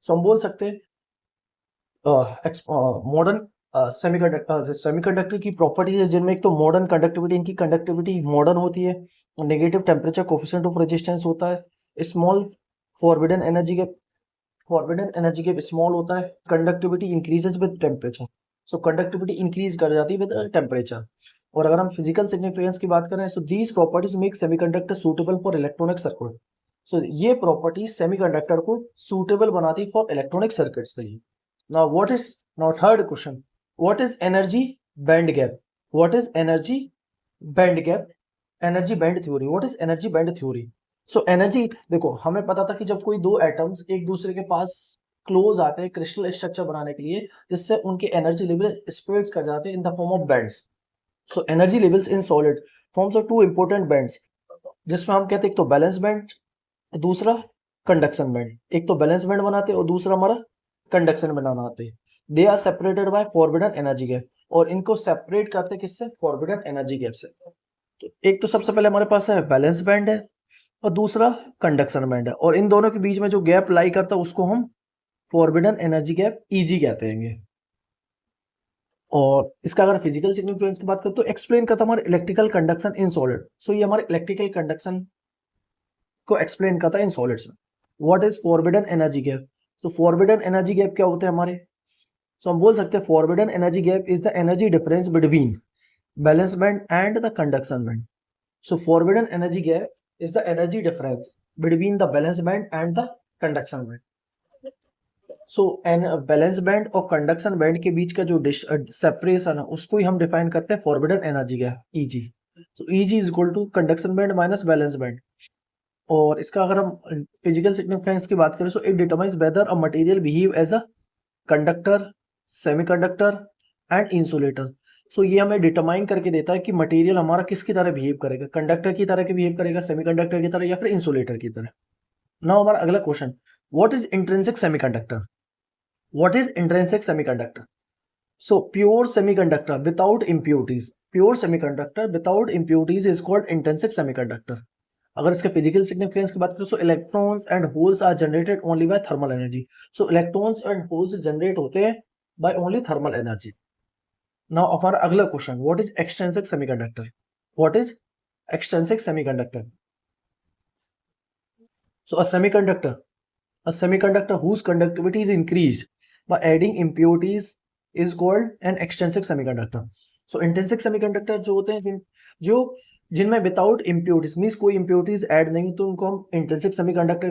सो हम बोल सकते हैं मॉडर्न सेमीकंडक्टर की प्रॉपर्टीज है जिनमें एक तो मॉडर्न कंडक्टिविटी, इनकी कंडक्टिविटी मॉडर्न होती है, negative temperature coefficient of resistance होता है, small forbidden energy gap, forbidden energy gap small होता है, conductivity increases with temperature. So conductivity increase कर जाती है विद टेम्परेचर। और अगर हम फिजिकल सिग्निफिकेंस की बात करें, so these properties make semiconductor suitable for electronic circuit. So ये प्रॉपर्टीज सेमीकंडक्टर को सूटेबल बनाती है फॉर इलेक्ट्रॉनिक सर्किट्स के लिए। Now what is, now third question, what is energy band gap? What is energy band gap? Energy band theory. What is energy band theory? So energy, देखो हमें पता था कि जब कोई दो एटम्स एक दूसरे के पास क्लोज आते हैं क्रिस्टल स्ट्रक्चर बनाने के लिए, जिससे उनके एनर्जी लेवल स्प्रेड कर जाते हैं in the form of bands. So energy levels in solid forms of two important bands, जिसमें हम कहते हैं एक तो बैलेंस बैंड, दूसरा कंडक्शन बैंड। एक तो बैलेंस बैंड बनाते हैं और दूसरा हमारा कंडक्शन बनाना आते हैं। They are separated by forbidden energy gap, और इनको सेपरेट करते हैं किससे? फॉरबिडन एनर्जी गैप से। तो एक तो सबसे पहले हमारे पास है बैलेंस बैंड है और दूसरा कंडक्शन बैंड है, और इन दोनों के बीच में जो गैप लाई करता है उसको हम फॉरबिडन एनर्जी गैप ईजी कहते हैं। और इसका अगर फिजिकल सिग्निफिकेंस की बात करें तो एक्सप्लेन करता है हमारे इलेक्ट्रिकल कंडक्शन इन सॉलिड। सो ये हमारे इलेक्ट्रिकल कंडक्शन को एक्सप्लेन करता है इन सॉलिड्स में। What is forbidden energy gap? तो फॉरबिडन एनर्जी गैप क्या होते हैं हमारे? सो हम बोल सकते हैं forbidden energy gap is the energy difference between balance band and the conduction band. So forbidden energy gap is the energy difference between the valence band and the conduction band. So balance band और कंडक्शन बैंड के बीच का जो सेपरेशन है उसको ही हम डिफाइन करते हैं forbidden energy gap, E g. So E g is equal to conduction band minus valence band. और इसका अगर हम फिजिकल सिग्निफिकेंस की बात करें, so it determines whether a material behave as a conductor, semiconductor and insulator. So ये हमें डिटरमाइन करके देता है कि मटेरियल हमारा किसकी तरह बिहेव करेगा, कंडक्टर की तरह बिहेव करेगा, सेमीकंडक्टर की तरह, या फिर इंसुलेटर की तरह। नाउ हमारा अगला question, what is intrinsic semiconductor? What is intrinsic semiconductor? So pure semiconductor without impurities, pure semiconductor without impurities is called intrinsic semiconductor. अगर इसके फिजिकल सिग्निफिकेंस की बात करें, so electrons and holes are generated only by thermal energy. So electrons and holes generate होते हैं by only thermal energy. Now हमारा अगला question, what is extrinsic semiconductor? What is extrinsic semiconductor? So a semiconductor whose conductivity is increased by adding impurities is called an extrinsic semiconductor. So intrinsic semiconductor जो होते हैं जिनमें विदाउट इम्प्योरिटीज मीन्स कोई इम्प्योरिटीज ऐड नहीं, तो उनको हम इंट्रिंसिक सेमीकंडक्टर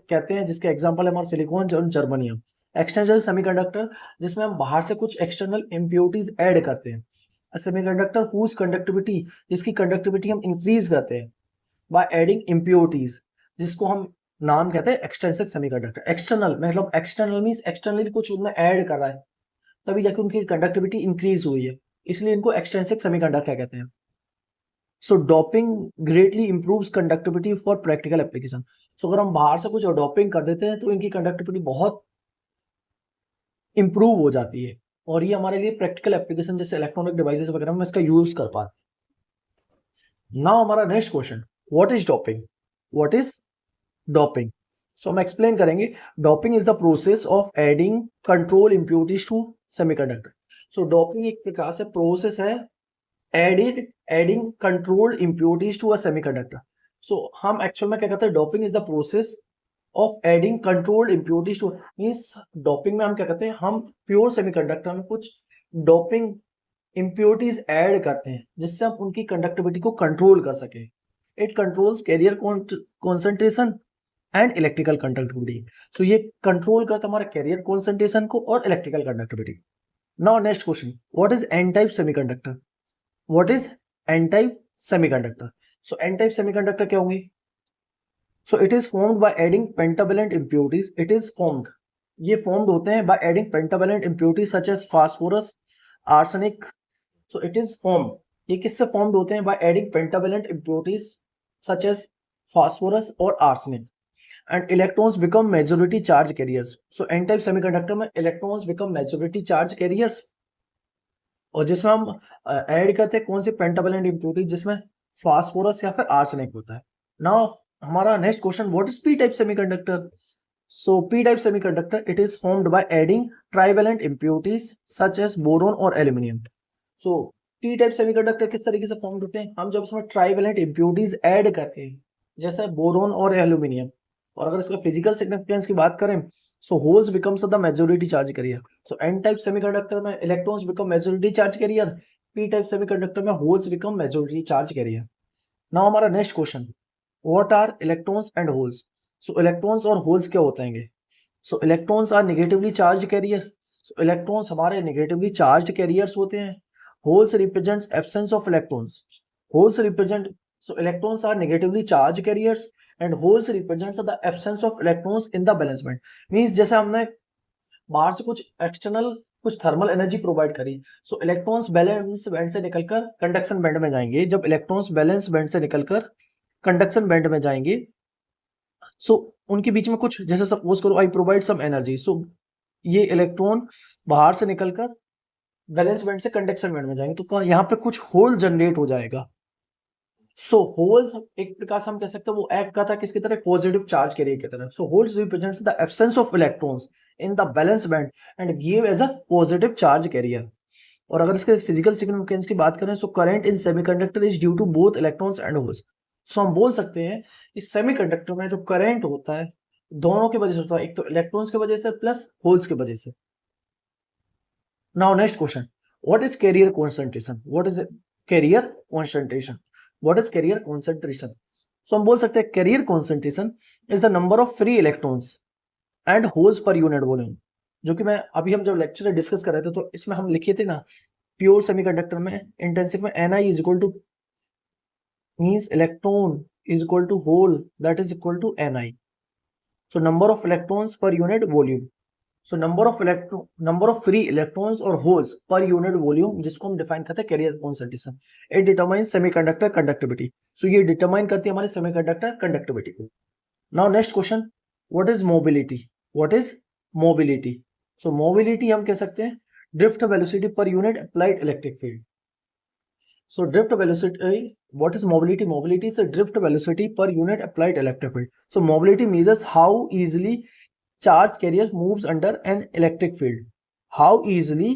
कहते हैं, जिसके एग्जांपल है हमारा सिलिकॉन और जर्मनियम। एक्सटर्नल सेमीकंडक्टर जिसमें हम बाहर से कुछ एक्सटर्नल इम्प्योरिटीज ऐड करते हैं। सेमीकंडक्टर हुज कंडक्टिविटी, जिसकी कंडक्टिविटी हम इंक्रीज करते हैं बाय एडिंग इम्प्योरिटीज, जिसको हम नाम कहते हैं एक्सटेंसिव सेमीकंडक्टर। एक्सटर्नल मतलब एक्सटर्नल मींस एक्सटर्नली कुछ उनमें ऐड कर रहा है, तभी जाके उनकी कंडक्टिविटी इंक्रीज हुई है, इसलिए इनको एक्सटेंसिव सेमीकंडक्टर कहते हैं। So doping greatly improves conductivity for practical application. So अगर हम बाहर से कुछ डोपिंग कर देते हैं तो इनकी कंडक्टिविटी बहुत इंप्रूव हो जाती है, और ये हमारे लिए प्रैक्टिकल एप्लीकेशन जैसे इलेक्ट्रॉनिक डिवाइसेस वगैरह में इसका यूज कर पाते हैं। नाउ हमारा next question, what is doping? What is doping? So हम एक्सप्लेन करेंगे। Doping is the process of adding control impurities to semiconductor. So doping एक प्रकार से प्रोसेस है adding controlled impurities to a semiconductor. So हम एक्चुअल में क्या कहते हैं, doping is the process of adding controlled impurities to, means doping में हम क्या कहते हैं, हम प्योर सेमीकंडक्टर में कुछ डोपिंग इम्प्योरिटीज ऐड करते हैं जिससे हम उनकी कंडक्टिविटी को कंट्रोल कर सके। It controls carrier concentration and electrical conductivity. So ये कंट्रोल करता है हमारे कैरियर कॉन्सेंट्रेशन को और electrical conductivity. Now next question, what is n type semiconductor? What is n type semiconductor? So N type semiconductor क्या होंगे? So it is formed by adding pentavalent impurities. It is formed, ये फॉर्म्ड होते हैं by adding pentavalent impurities such as phosphorus, arsenic. So it is formed, ये किससे फॉर्म्ड होते हैं? By adding pentavalent impurities such as phosphorus और arsenic, and electrons become majority charge carriers. So N type semiconductor में electrons become majority charge carriers, और जिसमें हम ऐड करते हैं कौन सी पेंटावेलेंट इम्प्योरिटी, जिसमें फास्फोरस या फिर आर्सेनिक होता है। नाउ हमारा next question, what is P type semiconductor? So P type semiconductor it is formed by adding trivalent impurities such as boron और एल्यूमिनियम। सो पी टाइप सेमीकंडक्टर किस तरीके से फॉर्म्ड होते हैं? हम जब इसमें ट्राइवेलेंट इम्प्योरिटीज ऐड करते हैं जैसे बोरोन और एल्यूमिनियम, और अगर इसका फिजिकल सिग्निफिकेंस की बात करें, so holes becomes the majority charge carrier. So N type semiconductor में electrons become majority charge carrier, P type semiconductor में holes become majority charge carrier. Now हमारा next question, what are electrons and holes? So electrons और होल्स क्या होते हैं? So electrons are negatively charge carrier. So electrons हमारे नेगेटिवली चार्ज कैरियर्स होते हैं। Holes represents absence of electrons. Holes represent, so electrons are negatively charge carriers and holes represents the absence of electrons in the valence band. Means जैसे हमने बाहर से कुछ एक्सटर्नल कुछ थर्मल एनर्जी प्रोवाइड करी, सो इलेक्ट्रॉन्स बैलेंस बैंड से निकलकर कंडक्शन बैंड में जाएंगे। जब इलेक्ट्रॉन्स बैलेंस बैंड से निकलकर कंडक्शन बैंड में जाएंगे, सो उनके बीच में कुछ, जैसे सपोज करो आई प्रोवाइड सम एनर्जी, सो ये इलेक्ट्रॉन बाहर से निकलकर बैलेंस बैंड से कंडक्शन बैंड में जाएंगे, तो यहाँ पे कुछ होल जनरेट हो जाएगा। सो होल्स एक प्रकार से हम कह सकते हैं वो एक्ट करता है किसकी तरह? पॉजिटिव चार्ज कैरियर की तरह। So holes represents the absence of electrons in the valence band and give as a positive charge carrier. और अगर इसके फिजिकल सिग्निफिकेंस की बात करें, so current in semiconductor is due to both electrons and holes. So हम बोल सकते हैं इस सेमीकंडक्टर में जो करंट होता है दोनों की वजह से होता है, एक तो इलेक्ट्रॉन्स की वजह से प्लस होल्स की वजह से। Now next question, what is carrier concentration? What is carrier concentration? What is carrier concentration? So हम बोल सकते हैं carrier concentration is the number of free electrons and holes per unit volume. जो कि मैं अभी हम जब लेक्चर में डिस्कस कर रहे थे तो इसमें हम लिखे थे ना, प्योर सेमीकंडक्टर में इंटेंसिव में Ni is equal to means electron is equal to hole that is equal to Ni। So number of electrons per unit volume, so number of free electrons और होल्स पर यूनिट वॉल्यूम, जिसको हम डिफाइन करते हैं carrier concentration. It determines semiconductor conductivity. So ये डिटरमाइन करती है हमारी सेमीकंडक्टर कंडक्टिविटी को। Now next question, what is mobility? What is mobility? So mobility हम कह सकते हैं drift velocity per unit applied electric field. So drift velocity, what is mobility? Mobility is a drift velocity per unit applied electric field. So mobility measures how easily charge carrier moves under an electric field. How easily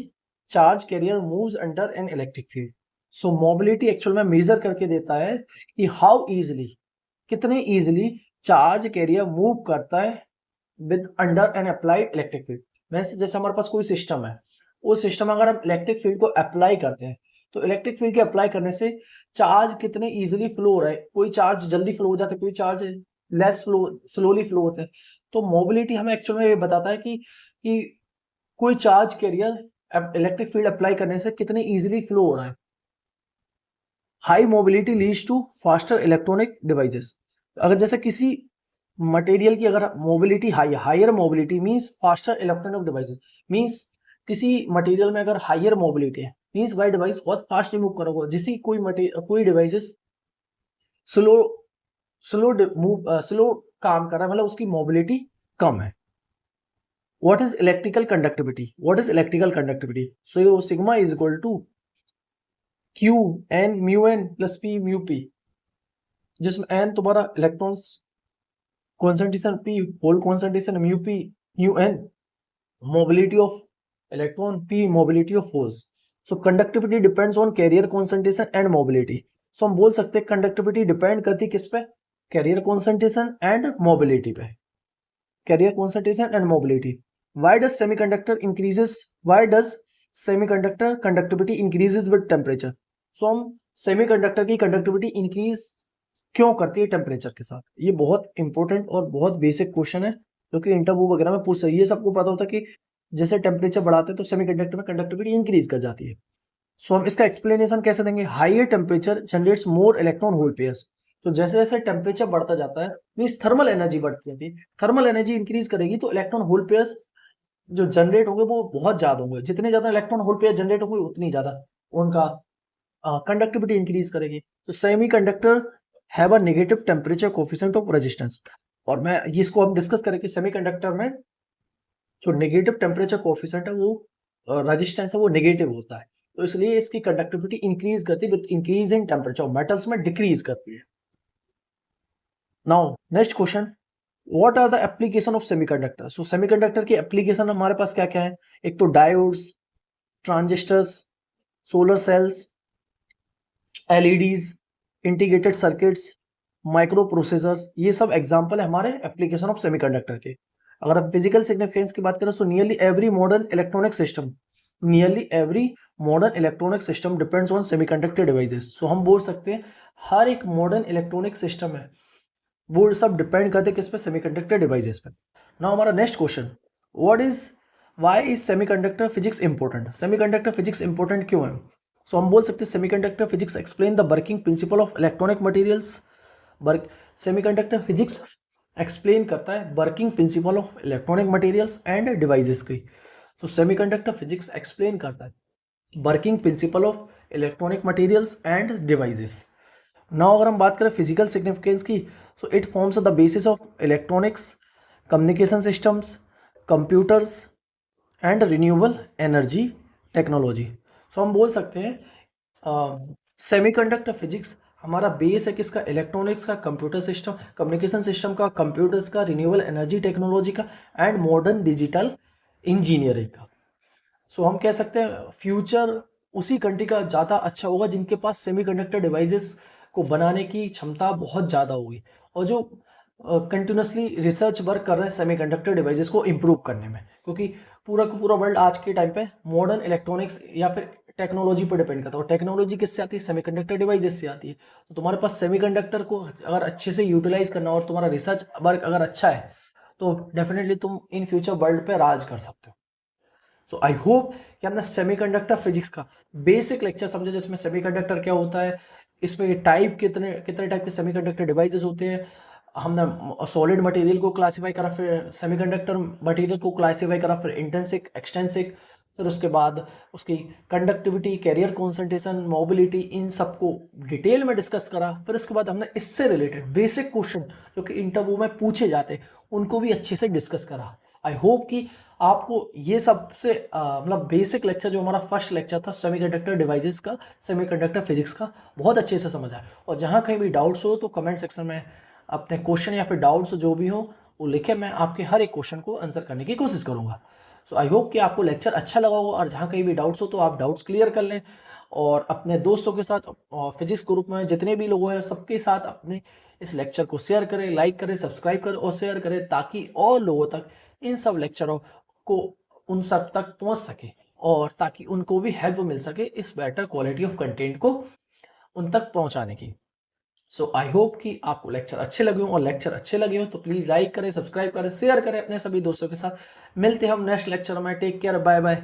charge carrier moves under an electric field. So mobility actual में measure करके देता है कि how easily, कितने easily charge carrier move करता है with under an applied electric field। वैसे जैसे हमारे पास कोई सिस्टम है, उस सिस्टम में अगर हम इलेक्ट्रिक फील्ड को अप्लाई करते हैं तो इलेक्ट्रिक फील्ड के अप्लाई करने से चार्ज कितने इजीली फ्लो हो रहा है, कोई चार्ज जल्दी फ्लो हो जाता है, कोई charge less flow slowly flow होता है। तो मोबिलिटी हमें एक्चुअल में ये बताता है कि कोई charge carrier electric field apply करने से कितने इजीली फ्लो हो रहा है। High mobility leads to faster electronic devices. अगर जैसे किसी मटेरियल की अगर mobility higher mobility means faster electronic devices, means किसी मटेरियल में अगर हायर मोबिलिटी है मींस बाय डिवाइस बहुत फास्ट मूव करोगे, जिसी कोई devices slow slow move slow काम कर रहा है, मतलब उसकी मोबिलिटी कम है। What is electrical conductivity? What is electrical conductivity? So sigma is equal to q n mu n plus p mu p, जिसमें एन तुम्हारा electrons concentration P, whole concentration mu P, mu N, mobility of electron P, mobility of holes. So conductivity depends on carrier concentration and mobility. So हम बोल सकते हैं conductivity depend करती है किस पे? Carrier concentration and mobility पे. Carrier concentration and mobility. Why does semiconductor conductivity increases with temperature? So हम semiconductor की conductivity increase क्यों करती है टेम्परेचर के साथ? ये बहुत इंपॉर्टेंट और बहुत बेसिक क्वेश्चन है जो कि इंटरव्यू वगैरह में पूछ सकते हैं। ये सबको पता होता है कि जैसे टेम्परेचर बढ़ाते हैं तो सेमीकंडक्टर में कंडक्टिविटी इंक्रीज कर जाती है। सो हम इसका एक्सप्लेनेशन कैसे देंगे? Higher temperature generates more electron hole pairs. तो जैसे जैसे टेम्परेचर बढ़ता जाता है मींस थर्मल एनर्जी बढ़ती जाती है, थर्मल एनर्जी इंक्रीज करेगी तो इलेक्ट्रॉन होल पेयर्स जो जनरेट होंगे वो बहुत ज्यादा होंगे। जितने ज्यादा इलेक्ट्रॉन होल पेयर जनरेट होंगे उतनी ज्यादा उनका कंडक्टिविटी इंक्रीज करेगी। तो semi conductor have a negative temperature coefficient of resistance. और मैं इसको हम डिस्कस करेंगे सेमीकंडक्टर में जो नेगेटिव टेम्परेचर कोफिशिएंट है वो रेजिस्टेंस है वो नेगेटिव होता है, तो इसलिए इसकी कंडक्टिविटी इंक्रीज करती है with increase in temperature, metals में डिक्रीज करती है। Now next question, what are the application of semiconductor? So semiconductor की एप्लीकेशन हमारे पास क्या क्या है? एक तो diodes, transistors, solar cells, LEDs, integrated circuits, microprocessors, ये सब एग्जांपल है हमारे एप्लीकेशन ऑफ सेमीकंडक्टर के। अगर हम फिजिकल सिग्निफिकेंस की बात करें तो nearly every modern electronic system depends on semiconductor devices. So हम बोल सकते हैं हर एक मॉडर्न इलेक्ट्रॉनिक सिस्टम है वो सब डिपेंड करते हैं किस पे? सेमीकंडक्टर डिवाइसेस पे। नाउ हमारा next question, why is semiconductor physics important? Semiconductor physics important क्यों है? सो हम बोल सकते हैं semiconductor physics explain the working principle of electronic materials. Semiconductor physics explain करता है working principle of electronic materials end devices की। तो सेमीकंडक्टर फिजिक्स एक्सप्लेन करता है working principle of electronic materials end devices. Now अगर हम बात करें फिजिकल सिग्निफिकेंस की, so it forms the basis of electronics, communication systems, computers and renewable energy technology. So हम बोल सकते हैं सेमीकंडक्टर फिजिक्स हमारा बेस है किसका? इलेक्ट्रॉनिक्स का, कंप्यूटर सिस्टम, कम्युनिकेशन सिस्टम का, कंप्यूटर्स का, रिन्यूएबल एनर्जी टेक्नोलॉजी का एंड मॉडर्न डिजिटल इंजीनियरिंग का। सो हम कह सकते हैं फ्यूचर उसी कंट्री का ज़्यादा अच्छा होगा जिनके पास सेमीकंडक्टर डिवाइसेस को बनाने की क्षमता बहुत ज़्यादा होगी और जो कंटिन्यूसली रिसर्च वर्क कर रहे हैं सेमीकंडक्टर डिवाइसेस को इम्प्रूव करने में, क्योंकि पूरा का पूरा वर्ल्ड आज के टाइम पे मॉडर्न इलेक्ट्रॉनिक्स या फिर टेक्नोलॉजी पर डिपेंड करता है और टेक्नोलॉजी किससे आती है? सेमीकंडक्टर डिवाइसेस से आती है। तो तुम्हारे पास सेमीकंडक्टर को अगर अच्छे से यूटिलाइज करना और तुम्हारा रिसर्च वर्क अगर अच्छा है तो डेफिनेटली तुम इन फ्यूचर वर्ल्ड पे राज कर सकते हो। सो आई होप कि हमने सेमीकंडक्टर फिजिक्स का बेसिक लेक्चर समझा, जिसमें सेमीकंडक्टर क्या होता है, इसमें टाइप कितने कितने टाइप के सेमीकंडक्टर डिवाइसेस होते हैं, हमने सॉलिड मटेरियल को क्लासिफाई करा, फिर सेमीकंडक्टर मटेरियल को क्लासिफाई करा, फिर इंटेंसिक, एक्सटेंसिक, फिर उसके बाद उसकी कंडक्टिविटी, कैरियर कॉन्सेंट्रेशन, मोबिलिटी, इन सबको डिटेल में डिस्कस करा। फिर उसके बाद हमने इससे रिलेटेड बेसिक क्वेश्चन जो कि इंटरव्यू में पूछे जाते उनको भी अच्छे से डिस्कस करा। आई होप कि आपको ये सबसे मतलब बेसिक लेक्चर जो हमारा फर्स्ट लेक्चर था सेमीकंडक्टर डिवाइसेस का, सेमीकंडक्टर फिजिक्स का, बहुत अच्छे से समझ आया। और जहाँ कहीं भी डाउट्स हो तो कमेंट सेक्शन में अपने क्वेश्चन या फिर डाउट्स जो भी हो वो लिखे, मैं आपके हर एक क्वेश्चन को आंसर करने की कोशिश करूँगा। सो आई होप कि आपको लेक्चर अच्छा लगा हो और जहाँ कहीं भी डाउट्स हो तो आप डाउट्स क्लियर कर लें और अपने दोस्तों के साथ फिजिक्स ग्रुप में जितने भी लोग हैं सबके साथ अपने इस लेक्चर को शेयर करें, लाइक करें, सब्सक्राइब करें और शेयर करें ताकि और लोगों तक इन सब लेक्चरों को उन सब तक पहुंच सके। और ताकि उनको भी हेल्प मिल सके इस बेटर क्वालिटी ऑफ कंटेंट को उन तक पहुंचाने की। सो आई होप कि आपको लेक्चर अच्छे लगे हों, और लेक्चर अच्छे लगे हो तो प्लीज़ लाइक करें, सब्सक्राइब करें, शेयर करें अपने सभी दोस्तों के साथ। मिलते हैं हम नेक्स्ट लेक्चर में। Take care, bye bye.